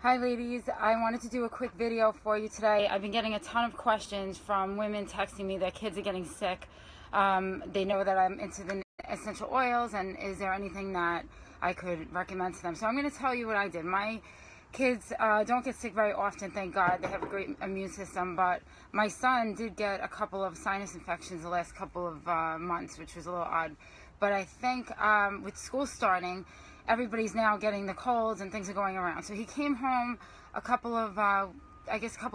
Hi ladies, I wanted to do a quick video for you today. I've been getting a ton of questions from women texting me their kids are getting sick. They know that I'm into the essential oils, and is there anything that I could recommend to them? So I'm going to tell you what I did. My kids don't get sick very often, thank God. They have a great immune system, but my son did get a couple of sinus infections the last couple of months, which was a little odd. But I think with school starting, everybody's now getting the colds and things are going around. So he came home a couple of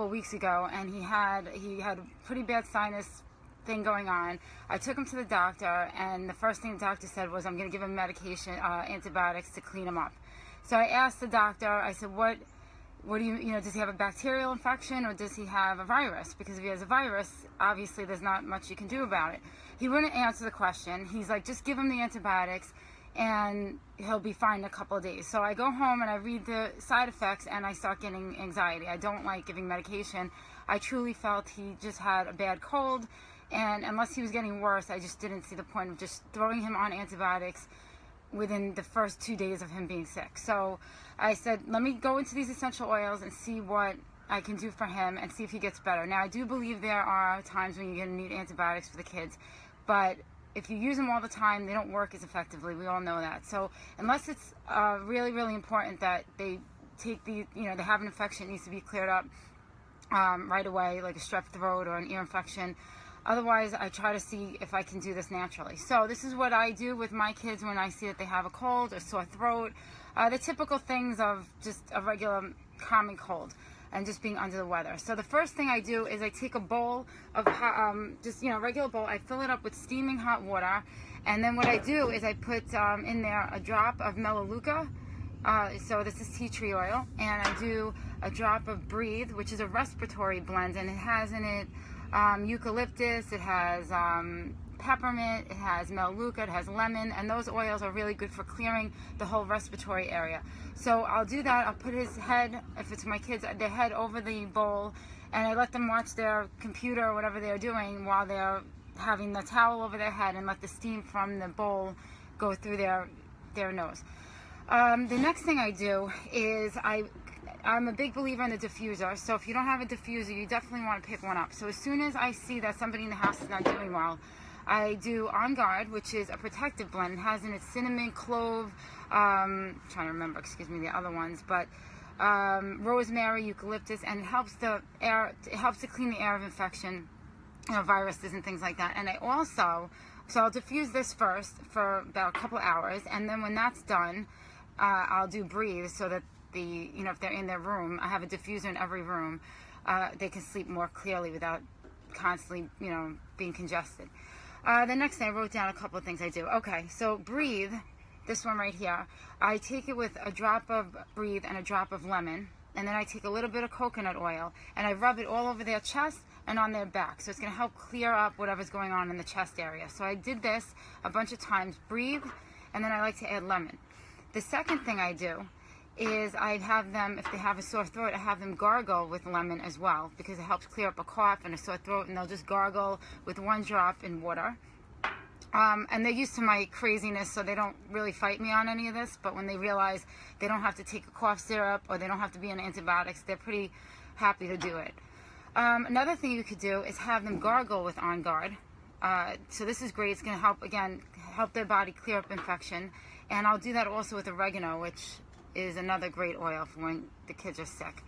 weeks ago, and he had a pretty bad sinus thing going on. I took him to the doctor, and the first thing the doctor said was, I'm going to give him medication, antibiotics to clean him up. So I asked the doctor, I said, what do you does he have a bacterial infection or does he have a virus? Because if he has a virus, obviously there's not much you can do about it. He wouldn't answer the question. He's like, just give him the antibiotics and he'll be fine in a couple of days. So I go home and I read the side effects and I start getting anxiety. I don't like giving medication. I truly felt he just had a bad cold, and unless he was getting worse, I just didn't see the point of just throwing him on antibiotics within the first 2 days of him being sick. So I said, let me go into these essential oils and see what I can do for him and see if he gets better. Now, I do believe there are times when you're going to need antibiotics for the kids, but if you use them all the time, they don't work as effectively. We all know that. So unless it's really, really important that they take they have an infection that needs to be cleared up right away, like a strep throat or an ear infection. Otherwise, I try to see if I can do this naturally. So this is what I do with my kids when I see that they have a cold or sore throat. The typical things of just a regular common cold and just being under the weather. So the first thing I do is I take a bowl of regular bowl. I fill it up with steaming hot water, and then what I do is I put in there a drop of Melaleuca. So this is tea tree oil, and I do a drop of Breathe, which is a respiratory blend, and it has in it eucalyptus, it has peppermint, it has Melaleuca, it has lemon, and those oils are really good for clearing the whole respiratory area. So I'll do that. I'll put his head, if it's my kids, their head over the bowl, and I let them watch their computer or whatever they're doing while they're having the towel over their head, and let the steam from the bowl go through their nose. The next thing I do is I'm a big believer in the diffuser, so if you don't have a diffuser, you definitely want to pick one up. So as soon as I see that somebody in the house is not doing well, I do On Guard, which is a protective blend. It has in it cinnamon, clove, I'm trying to remember, excuse me, the other ones, but rosemary, eucalyptus, and it helps to clean the air of infection, viruses and things like that. And so I'll diffuse this first for about a couple hours, and then when that's done, I'll do Breathe, so that if they're in their room, I have a diffuser in every room, they can sleep more clearly without constantly, being congested. The next thing, I wrote down a couple of things I do. Okay, so Breathe, this one right here, I take it with a drop of Breathe and a drop of lemon, and then I take a little bit of coconut oil, and I rub it all over their chest and on their back. So it's going to help clear up whatever's going on in the chest area. So I did this a bunch of times, Breathe, and then I like to add lemon. The second thing I do is I have them, if they have a sore throat, I have them gargle with lemon as well, because it helps clear up a cough and a sore throat, and they'll just gargle with one drop in water. And they're used to my craziness, so they don't really fight me on any of this, but when they realize they don't have to take a cough syrup or they don't have to be on antibiotics, they're pretty happy to do it. Another thing you could do is have them gargle with On Guard. So this is great. It's going to help, again, help their body clear up infection. And I'll do that also with oregano, which is another great oil for when the kids are sick.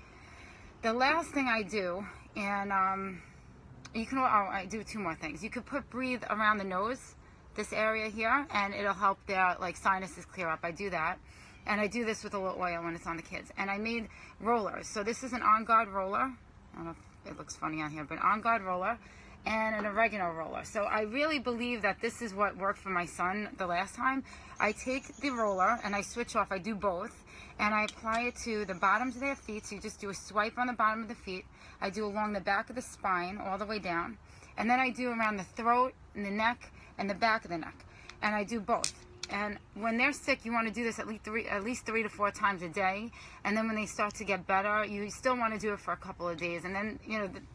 The last thing I do, and I do two more things. You could put Breathe around the nose, this area here, and it'll help their sinuses clear up. I do that, and I do this with a little oil when it's on the kids. And I made rollers. So this is an On Guard roller. I don't know if it looks funny on here, but On Guard roller and an oregano roller. So I really believe that this is what worked for my son the last time. I take the roller and I switch off. I do both, and I apply it to the bottoms of their feet. So you just do a swipe on the bottom of the feet. I do along the back of the spine all the way down, and then I do around the throat and the neck and the back of the neck, and I do both. And when they're sick, you want to do this at least 3 to 4 times a day. And then when they start to get better, you still want to do it for a couple of days. And then,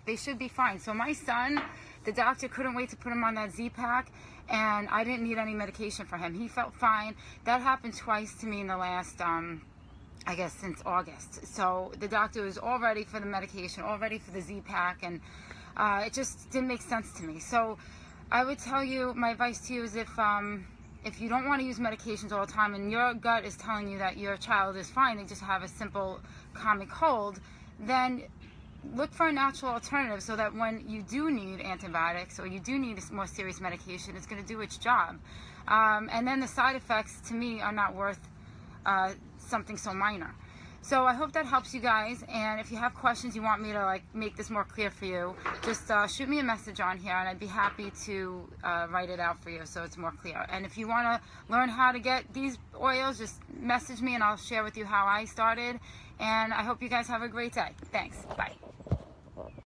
they should be fine. So my son, the doctor couldn't wait to put him on that Z-Pak, and I didn't need any medication for him. He felt fine. That happened twice to me in the last I guess since August. So the doctor was all ready for the medication, all ready for the Z-Pak, and it just didn't make sense to me. So I would tell you, my advice to you is if you don't want to use medications all the time and your gut is telling you that your child is fine, they just have a simple common cold, then look for a natural alternative so that when you do need antibiotics or you do need a more serious medication, it's going to do its job. And then the side effects, to me, are not worth something so minor. So I hope that helps you guys, and if you have questions, you want me to make this more clear for you, just shoot me a message on here and I'd be happy to write it out for you so it's more clear. And if you want to learn how to get these oils, just message me and I'll share with you how I started. And I hope you guys have a great day. Thanks. Bye.